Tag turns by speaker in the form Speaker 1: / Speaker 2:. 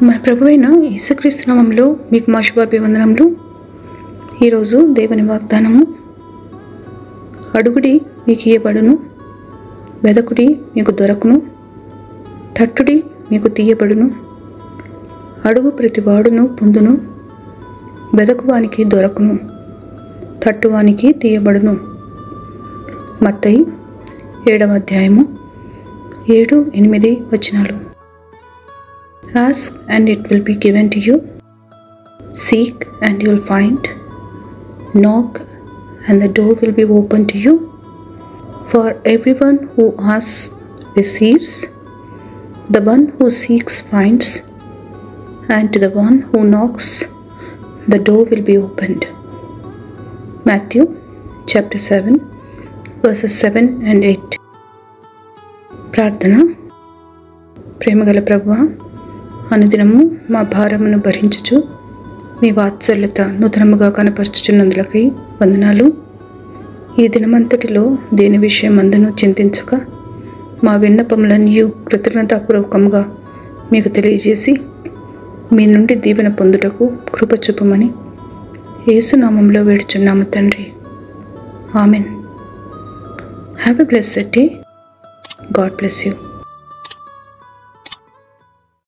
Speaker 1: మన ప్రభువైన యేసుక్రీస్తు నామములో మీకు మా శుభాభివందనములు. ఈరోజు దేవుని వాగ్దానము, అడుగుడి మీకు ఇయ్యబడును, వెదకుడి మీకు దొరకును, తట్టుడి మీకు తీయబడును. అడుగు ప్రతివాడును పొందును, వెదకువానికి దొరకును, తట్టువానికి తీయబడును. మత్తయి 7వ అధ్యాయము 7-8 వచనాలు. Ask and it will be given to you. Seek and you will find. Knock and the door will be opened to you. For everyone who asks receives, the one who seeks finds, and to the one who knocks the door will be opened. Matthew chapter 7 verses 7 and 8. ప్రార్థన. ప్రేమగల ప్రభువా, అనుదినము మా భారమును భరించుచు మీ వాత్సల్యత నూతనముగా కనపరచుచున్నందులకై వందనాలు. ఈ దినమంతటిలో దేని విషయం అందును చింతించక మా విన్నపములన్నీ కృతజ్ఞతాపూర్వకంగా మీకు తెలియజేసి మీ నుండి దీవెన పొందుటకు కృప చూపమని యేసు నామములో వేడుచున్నాము తండ్రి. Amen. Have a blessed day. God bless you.